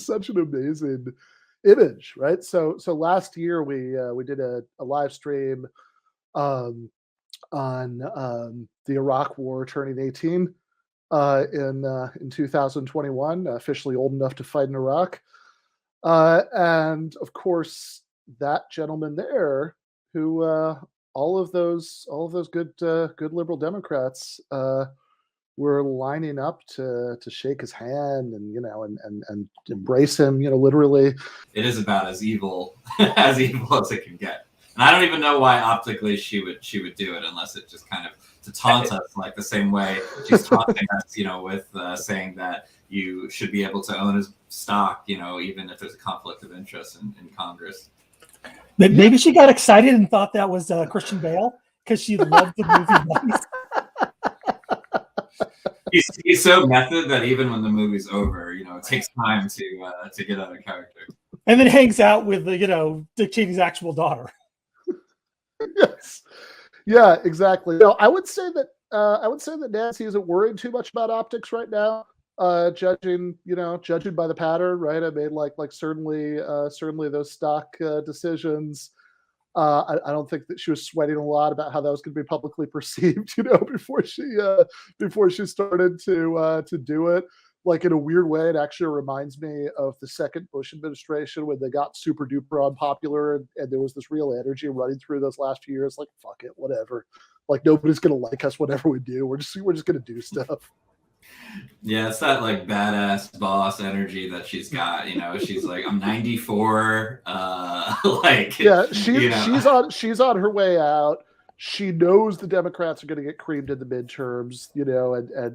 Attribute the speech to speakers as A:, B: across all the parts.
A: such an amazing image, right? So last year we did a live stream um, on the Iraq War turning 18 in 2021, officially old enough to fight in Iraq. And of course, that gentleman there, who all of those good liberal Democrats were lining up to shake his hand and and embrace him, literally.
B: It is about as evil as it can get. And I don't even know why optically she would do it, unless it just kind of to taunt us, like the same way she's taunting us, with saying that you should be able to own his stock, even if there's a conflict of interest in Congress.
C: Maybe she got excited and thought that was Christian Bale because she loved the movie Buddies.
B: He's so method that even when the movie's over, it takes time to get out of character.
C: And then hangs out with Dick Cheney's actual daughter.
A: Yes. Yeah, exactly. No, I would say that Nancy isn't worried too much about optics right now. Judging by the pattern, right? I mean, like certainly those stock decisions. I don't think that she was sweating a lot about how that was going to be publicly perceived, before she started to do it. Like, in a weird way, it actually reminds me of the second Bush administration when they got super duper unpopular, and there was this real energy running through those last few years. Like, fuck it, whatever. Like, nobody's gonna like us, whatever we do. We're just gonna do stuff.
B: Yeah, it's that like badass boss energy that she's got. She's like, I'm 94.
A: She's on her way out. She knows the Democrats are going to get creamed in the midterms,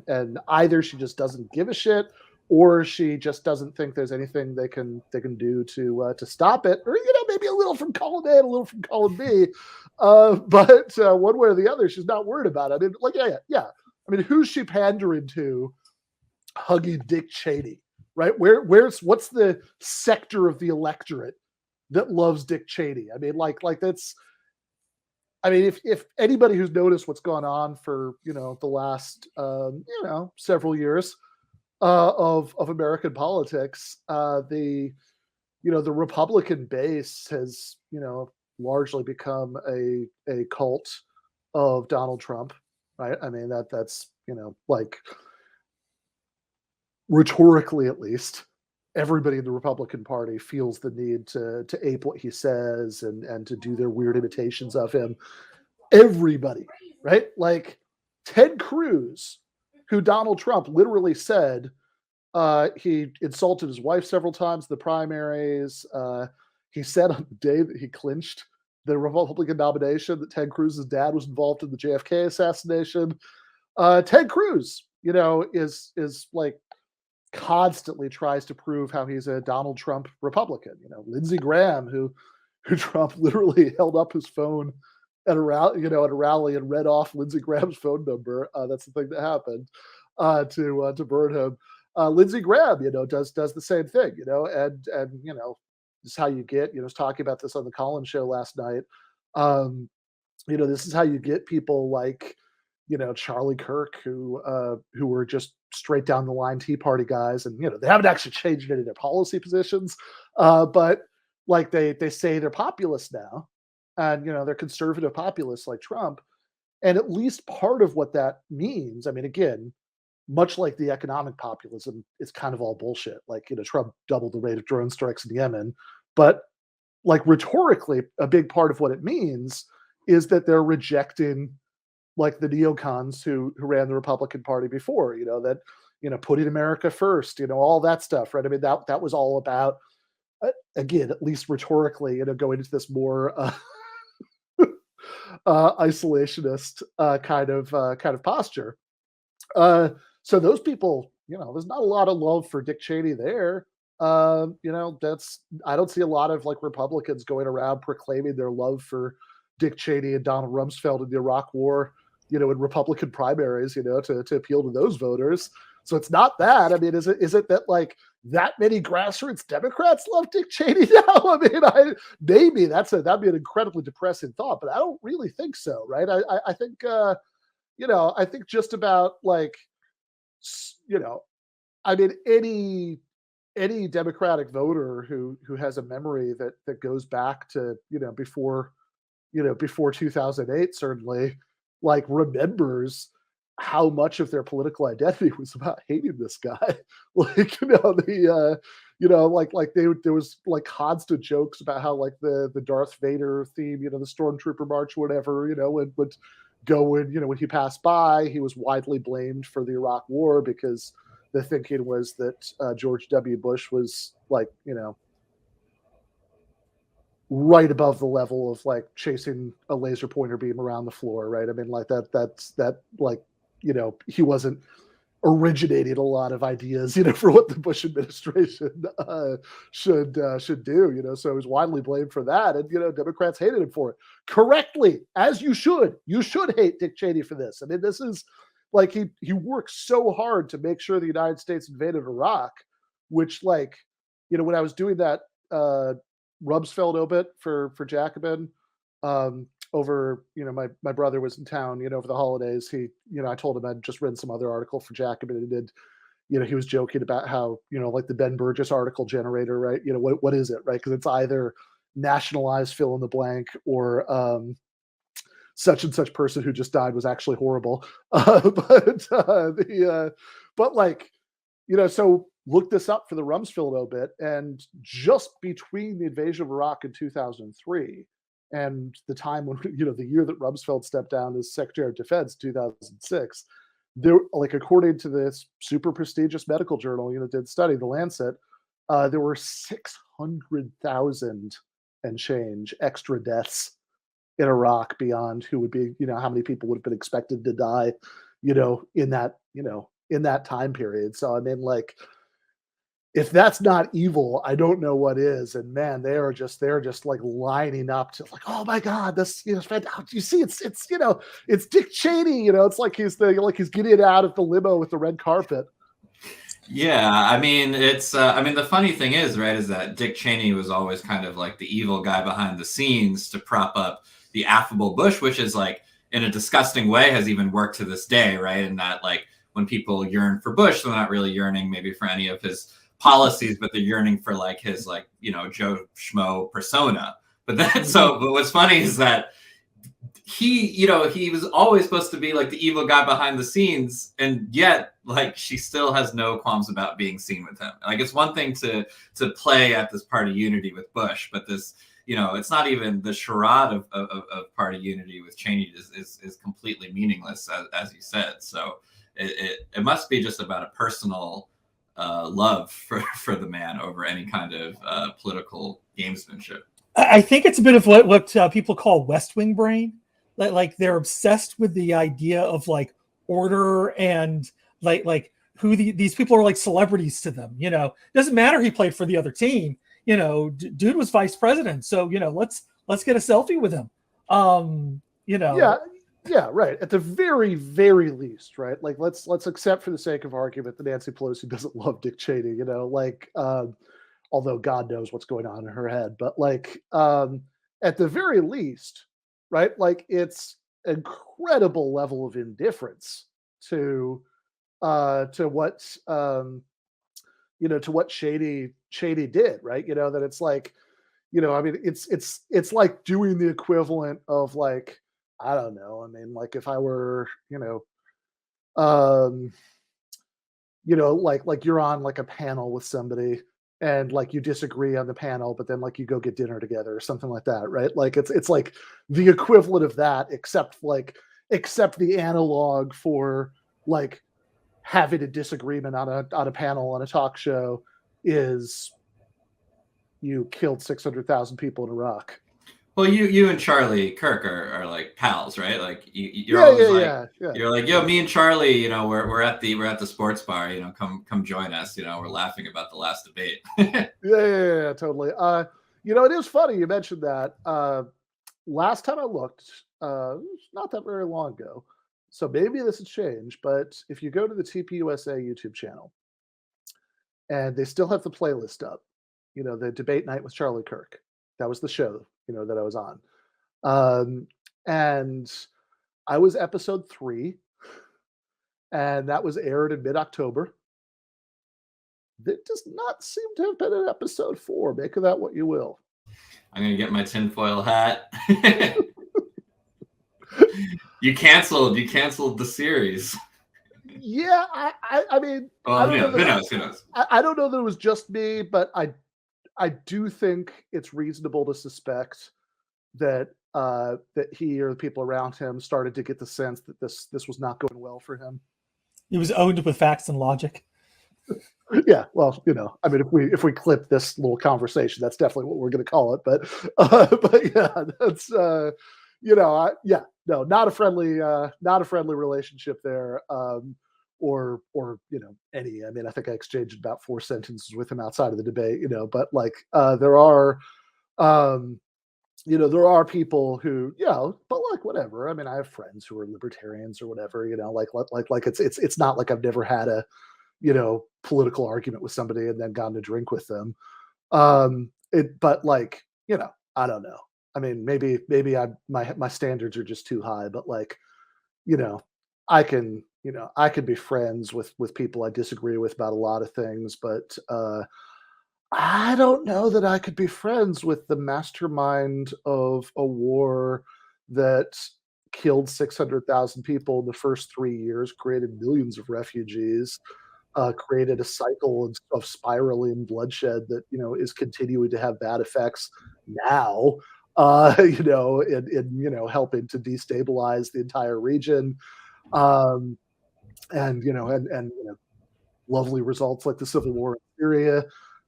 A: and either she just doesn't give a shit, or she just doesn't think there's anything they can do to stop it, or maybe a little from column A and a little from column B, but one way or the other, she's not worried about it. I mean, yeah. I mean, who's she pandering to? Hugging Dick Cheney, right? What's the sector of the electorate that loves Dick Cheney? I mean, like that's. I mean, if anybody who's noticed what's gone on for the last several years of American politics, the Republican base has largely become a cult of Donald Trump, right? I mean that's like rhetorically at least, everybody in the Republican Party feels the need to ape what he says and to do their weird imitations of him. Everybody, right? Like Ted Cruz, who Donald Trump literally said he insulted his wife several times in the primaries. He said on the day that he clinched the Republican nomination that Ted Cruz's dad was involved in the JFK assassination. Ted Cruz, is like constantly tries to prove how he's a Donald Trump Republican. Lindsey Graham, who Trump literally held up his phone at a rally and read off Lindsey Graham's phone number. That's the thing that happened to burn him. Lindsey Graham, does the same thing, and this is how you get, I was talking about this on the Collins show last night. This is how you get people like, Charlie Kirk, who were just straight down the line Tea Party guys, and they haven't actually changed any of their policy positions, but like they say they're populists now, and they're conservative populists like Trump, and at least part of what that means, I mean, again, much like the economic populism, it's kind of all bullshit. Like Trump doubled the rate of drone strikes in Yemen, but like rhetorically, a big part of what it means is that they're rejecting like the neocons who ran the Republican Party before, that, putting America first, all that stuff, right? I mean, that was all about, again, at least rhetorically, going into this more isolationist kind of posture. So those people, there's not a lot of love for Dick Cheney there. I don't see a lot of like Republicans going around proclaiming their love for Dick Cheney and Donald Rumsfeld in the Iraq War, in Republican primaries, to appeal to those voters. So it's not that. I mean, is it that like that many grassroots Democrats love Dick Cheney now? I mean, maybe that'd be an incredibly depressing thought, but I don't really think so, right? I think, I think just about like, I mean, any Democratic voter who has a memory that goes back to before 2008 certainly, like, remembers how much of their political identity was about hating this guy. Like, there was like constant jokes about how, like, the Darth Vader theme, the Stormtrooper March or whatever, would go when he passed by. He was widely blamed for the Iraq War because the thinking was that George W. Bush was, like, right above the level of, like, chasing a laser pointer beam around the floor, right? I mean, like, he wasn't originating a lot of ideas, for what the Bush administration should do, so he was widely blamed for that, and Democrats hated him for it correctly, as you should. You should hate Dick Cheney for this. I mean, this is like, he worked so hard to make sure the United States invaded Iraq, which, like, when I was doing that Rumsfeld obit for Jacobin, over, my brother was in town, over the holidays. I told him I'd just written some other article for Jacobin, and did, he was joking about how, like, the Ben Burgis article generator, right? What is it, right? Because it's either nationalized fill in the blank, or such and such person who just died was actually horrible. But like, so look this up for the Rumsfeld obit, and just between the invasion of Iraq in 2003 and the time when, the year that Rumsfeld stepped down as Secretary of Defense, 2006, there, like, according to this super prestigious medical journal, did study, the Lancet, there were 600,000 and change extra deaths in Iraq beyond who would be, how many people would have been expected to die, in that time period. So, I mean, like, if that's not evil, I don't know what is. And man, they're just like lining up to, like, oh my God, this, you see, it's Dick Cheney, it's like he's getting out of the limo with the red carpet.
B: Yeah, I mean, the funny thing is, right, is that Dick Cheney was always kind of like the evil guy behind the scenes to prop up the affable Bush, which is, like, in a disgusting way, has even worked to this day, right? And that, like, when people yearn for Bush, they're not really yearning maybe for any of his policies, but they're yearning for, like, his, like, Joe Schmo persona. But what's funny is that he was always supposed to be, like, the evil guy behind the scenes, and yet, like, she still has no qualms about being seen with him. Like, it's one thing to play at this party unity with Bush, but this, it's not even the charade of party unity with Cheney is completely meaningless, as you said. So it must be just about a personal love for the man over any kind of political gamesmanship.
C: I think it's a bit of what people call West Wing brain. Like they're obsessed with the idea of, like, order, and like who these people are, like, celebrities to them. Doesn't matter he played for the other team. Dude was vice president, so let's get a selfie with him.
A: Yeah, right. At the very, very least, right? Like, let's accept, for the sake of argument, that Nancy Pelosi doesn't love Dick Cheney. Although God knows what's going on in her head, but, like, at the very least, right? Like, it's incredible level of indifference to what to what Cheney did, right? That it's like, I mean, it's like doing the equivalent of, like, I don't know. I mean, like, if I were, like you're on, like, a panel with somebody, and, like, you disagree on the panel, but then, like, you go get dinner together or something like that, right? Like, it's like the equivalent of that, except the analog for, like, having a disagreement on a panel on a talk show is you killed 600,000 people in Iraq.
B: Well, you and Charlie Kirk are like pals, right? Like, you're always you're like, yo, me and Charlie, we're at the sports bar, come join us, we're laughing about the last debate.
A: Yeah, totally. It is funny you mentioned that. Last time I looked, not that very long ago, so maybe this has changed, but if you go to the TPUSA YouTube channel, and they still have the playlist up, the debate night with Charlie Kirk, that was the show, that I was on. And I was episode 3, and that was aired in mid-October. that does not seem to have been in episode 4. Make of that what you will.
B: I'm gonna get my tinfoil hat. You canceled the series.
A: Yeah, I mean, I don't know
B: who knows?
A: I don't know that it was just me, but I do think it's reasonable to suspect that that he or the people around him started to get the sense that this was not going well for him.
C: It was owned with facts and logic.
A: Yeah, well, I mean, if we clip this little conversation, that's definitely what we're going to call it. But yeah, that's no, not a friendly relationship there. Or any. I mean, I think I exchanged about 4 sentences with him outside of the debate. But like there are. There are people who, but like whatever. I mean, I have friends who are libertarians or whatever. Like it's not like I've never had a political argument with somebody and then gone to drink with them. But like, I don't know. I mean, maybe my standards are just too high, but like, I can be friends with people I disagree with about a lot of things, but I don't know that I could be friends with the mastermind of a war that killed 600,000 people in the first 3 years, created millions of refugees, created a cycle of spiraling bloodshed that is continuing to have bad effects now. In helping to destabilize the entire region, and lovely results like the civil war in Syria.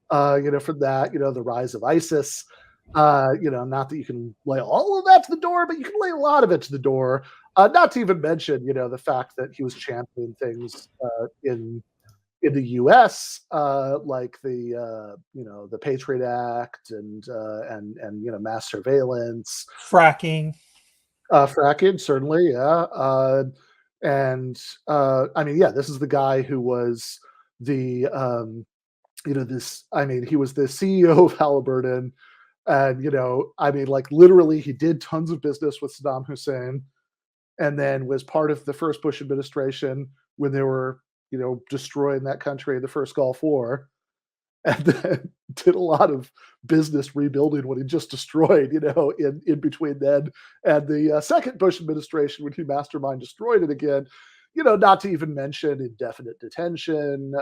A: From that, the rise of ISIS. Not that you can lay all of that to the door, but you can lay a lot of it to the door. Not to even mention, the fact that he was championing things in the U.S. Like the Patriot Act and mass surveillance,
C: fracking,
A: certainly, yeah. I mean, yeah, this is the guy who was the he was the CEO of Halliburton, and I mean, like literally, he did tons of business with Saddam Hussein, and then was part of the first Bush administration when they were destroying that country in the first Gulf War, and then did a lot of business rebuilding what he just destroyed, in between then and the second Bush administration when he mastermind destroyed it again. Not to even mention indefinite detention,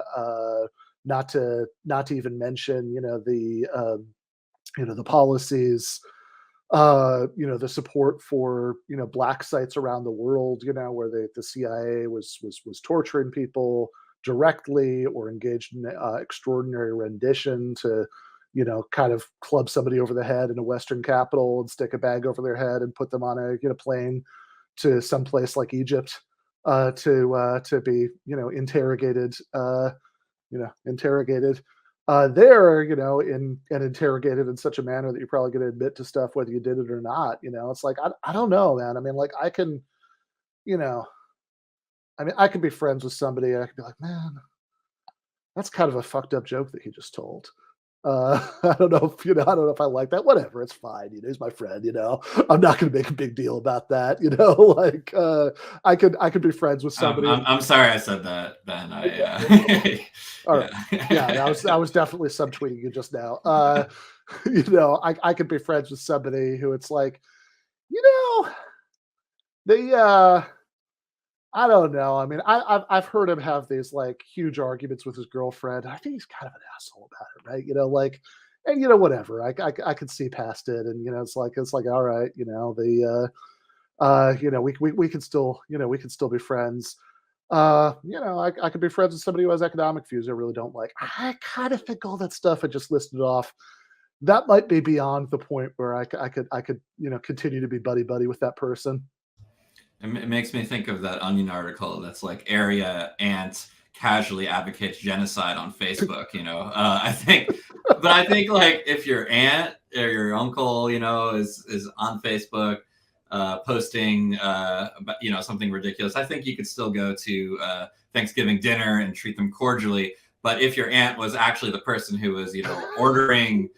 A: not to even mention the policies, the support for black sites around the world, where the CIA was torturing people directly or engaged in extraordinary rendition to kind of club somebody over the head in a Western capital and stick a bag over their head and put them on a plane to some place like Egypt to be interrogated there, and interrogated in such a manner that you're probably going to admit to stuff whether you did it or not. It's like I don't know, man. I mean, like I can, I could be friends with somebody and I could be like, man, that's kind of a fucked up joke that he just told. I don't know if I don't know if I like that. Whatever, it's fine. He's my friend. I'm not going to make a big deal about that. Like I could be friends with somebody.
B: I'm sorry I said that, Ben.
A: All right. Yeah, I was definitely subtweeting you just now. I could be friends with somebody who it's like, they I don't know. I mean, I've heard him have these like huge arguments with his girlfriend. I think he's kind of an asshole about it, right? Like, and whatever. I could see past it, and it's like all right, we can still be friends. I could be friends with somebody who has economic views I really don't like. I kind of think all that stuff I just listed off, that might be beyond the point where I could continue to be buddy with that person.
B: It makes me think of that Onion article that's like area aunt casually advocates genocide on Facebook. I think like if your aunt or your uncle, is on Facebook posting, something ridiculous, I think you could still go to Thanksgiving dinner and treat them cordially. But if your aunt was actually the person who was, ordering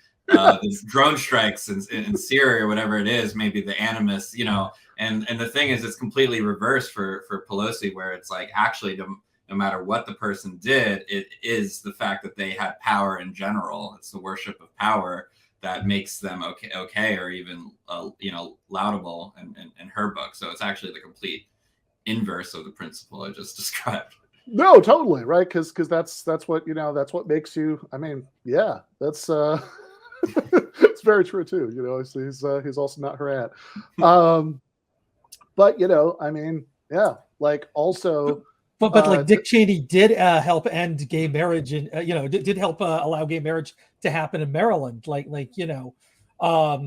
B: these drone strikes in Syria or whatever it is, maybe the animus, and the thing is, it's completely reversed for Pelosi, where it's like actually no matter what the person did, it is the fact that they had power in general. It's the worship of power that makes them okay, or even laudable in her book. So it's actually the complete inverse of the principle I just described.
A: No, totally, right? Because that's what that's what makes you. I mean, yeah, that's it's very true too. He's also not her aunt. But I mean, yeah, like also.
C: But like Dick Cheney did help end gay marriage, and did help allow gay marriage to happen in Maryland. So the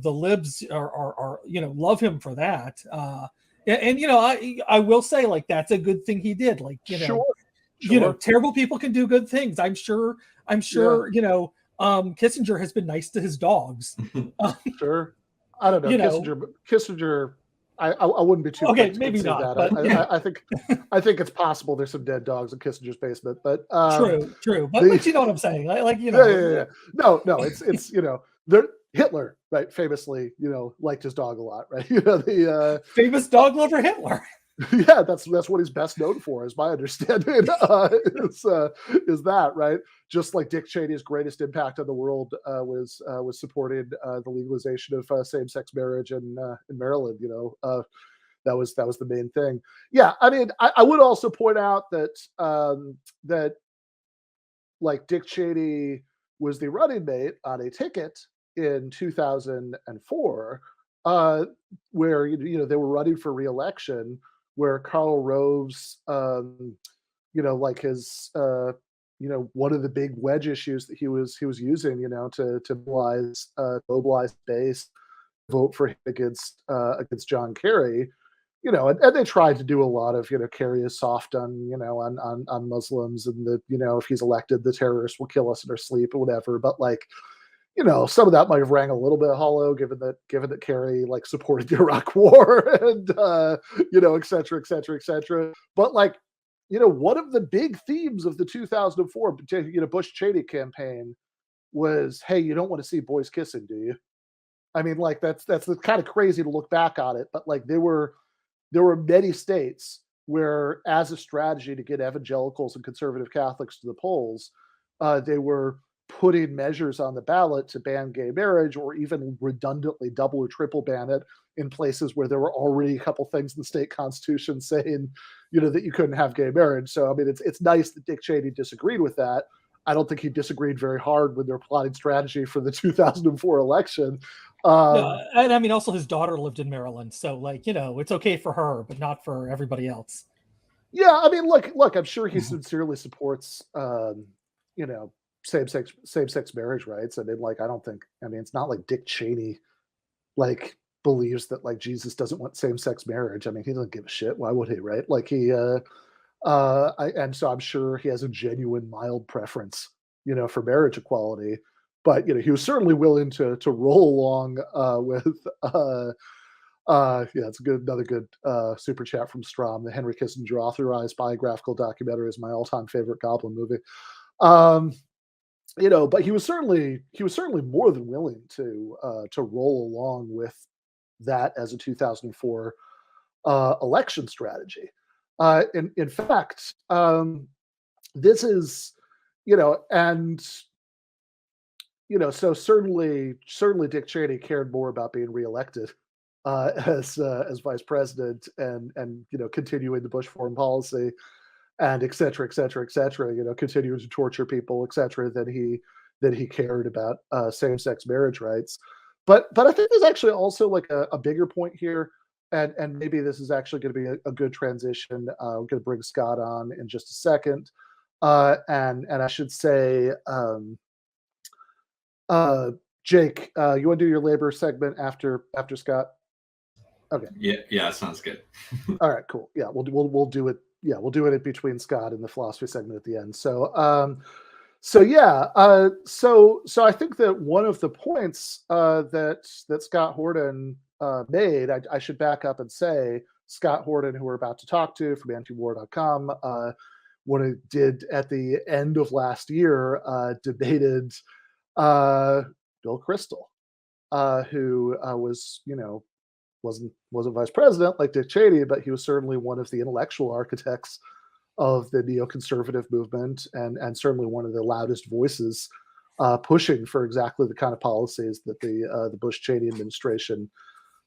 C: libs are love him for that. And I will say, like, that's a good thing he did. Like,
A: Sure.
C: Terrible people can do good things. I'm sure. Yeah. Kissinger has been nice to his dogs.
A: Sure. I don't know. Kissinger. I wouldn't be too
C: okay. Maybe not.
A: That.
C: But,
A: I think it's possible there's some dead dogs in Kissinger's basement. But
C: true. But you know what I'm saying?
A: Yeah. No. It's Hitler, right? Famously, liked his dog a lot, right? The
C: famous dog lover Hitler.
A: Yeah, that's what he's best known for, is my understanding. Is that right? Just like Dick Cheney's greatest impact on the world was supporting the legalization of same-sex marriage in Maryland. That was the main thing. Yeah, I mean, I would also point out that that like Dick Cheney was the running mate on a ticket in 2004, where they were running for re-election, where Karl Rove's, like his, one of the big wedge issues that he was using, to mobilize base, vote for him against John Kerry, and they tried to do a lot of, Kerry is soft on, on Muslims, and that, if he's elected, the terrorists will kill us in our sleep or whatever. But like, some of that might have rang a little bit hollow, given that Kerry like supported the Iraq War and et cetera, et cetera, et cetera. But like, one of the big themes of the 2004 Bush Cheney campaign was, hey, you don't want to see boys kissing, do you? I mean, like that's kind of crazy to look back on it, but like there were many states where, as a strategy to get evangelicals and conservative Catholics to the polls, they were putting measures on the ballot to ban gay marriage, or even redundantly double or triple ban it in places where there were already a couple things in the state constitution saying, that you couldn't have gay marriage. So, I mean, it's nice that Dick Cheney disagreed with that. I don't think he disagreed very hard with their plotting strategy for the 2004 election.
C: And I mean, also his daughter lived in Maryland, so like, it's okay for her, but not for everybody else.
A: Yeah, I mean, look, I'm sure he sincerely supports, same-sex marriage rights. I mean, like, it's not like Dick Cheney, like, believes that like Jesus doesn't want same-sex marriage. I mean, he doesn't give a shit. Why would he, right? Like and so I'm sure he has a genuine mild preference, for marriage equality. But he was certainly willing to roll along with. It's another good super chat from Strom. The Henry Kissinger authorized biographical documentary is my all-time favorite Goblin movie. But he was certainly more than willing to roll along with that as a 2004 election strategy. In fact, this is, so certainly Dick Cheney cared more about being reelected as vice president and continuing the Bush foreign policy and et cetera, et cetera, et cetera, continuing to torture people, et cetera, than he cared about same-sex marriage rights. But I think there's actually also like a bigger point here, and maybe this is actually going to be a good transition. I'm going to bring Scott on in just a second, and I should say, Jake, you want to do your labor segment after Scott? Okay.
B: Yeah, sounds good.
A: All right, cool. Yeah, we'll do it. Yeah, we'll do it in between Scott and the philosophy segment at the end. So I think that one of the points that Scott Horton made, I should back up and say, Scott Horton, who we're about to talk to from antiwar.com, what it did at the end of last year, debated Bill Kristol, who wasn't vice president like Dick Cheney, but he was certainly one of the intellectual architects of the neoconservative movement, and certainly one of the loudest voices pushing for exactly the kind of policies that the Bush Cheney administration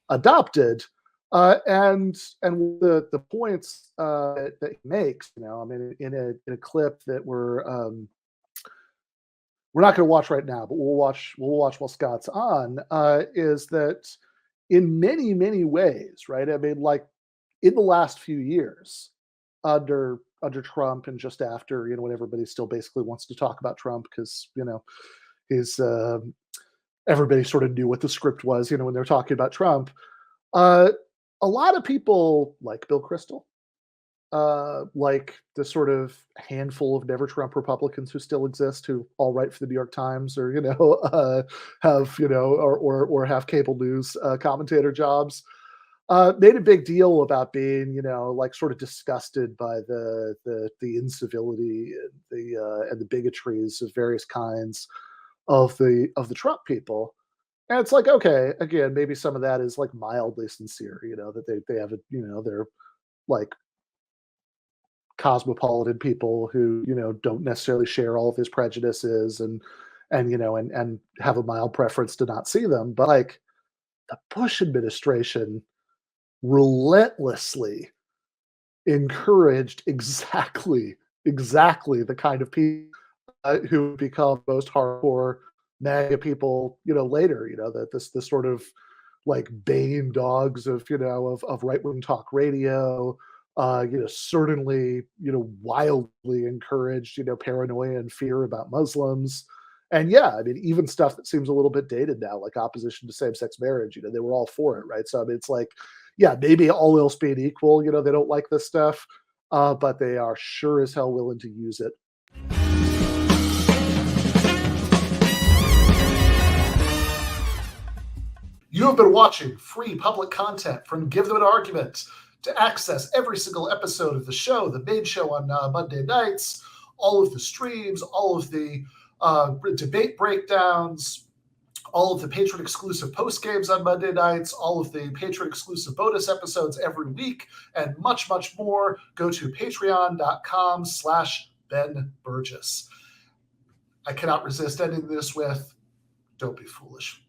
A: adopted. And the points that he makes, I mean, in a clip that we're not going to watch right now, but we'll watch while Scott's on, is that in many ways, right? I mean, like in the last few years, under Trump and just after, when everybody still basically wants to talk about Trump because his everybody sort of knew what the script was, when they're talking about Trump. A lot of people like Bill Kristol, like the sort of handful of never Trump Republicans who still exist, who all write for the New York Times or have or have cable news commentator jobs, made a big deal about being like sort of disgusted by the incivility and the bigotries of various kinds of the Trump people. And it's like, okay, again, maybe some of that is like mildly sincere, that they have they're like cosmopolitan people who, don't necessarily share all of his prejudices and have a mild preference to not see them. But like the Bush administration relentlessly encouraged exactly the kind of people who become most hardcore MAGA people, later, that this sort of like baying dogs of, of right-wing talk radio, certainly, wildly encouraged, paranoia and fear about Muslims. And yeah, I mean, even stuff that seems a little bit dated now, like opposition to same-sex marriage, they were all for it, right? So I mean, it's like, yeah, maybe all else being equal, they don't like this stuff, but they are sure as hell willing to use it. You have been watching free public content from Give Them an Argument. To access every single episode of the show, the main show on Monday nights, all of the streams, all of the debate breakdowns, all of the patron-exclusive post-games on Monday nights, all of the patron-exclusive bonus episodes every week, and much, much more, go to patreon.com/Ben Burgis. I cannot resist ending this with, don't be foolish.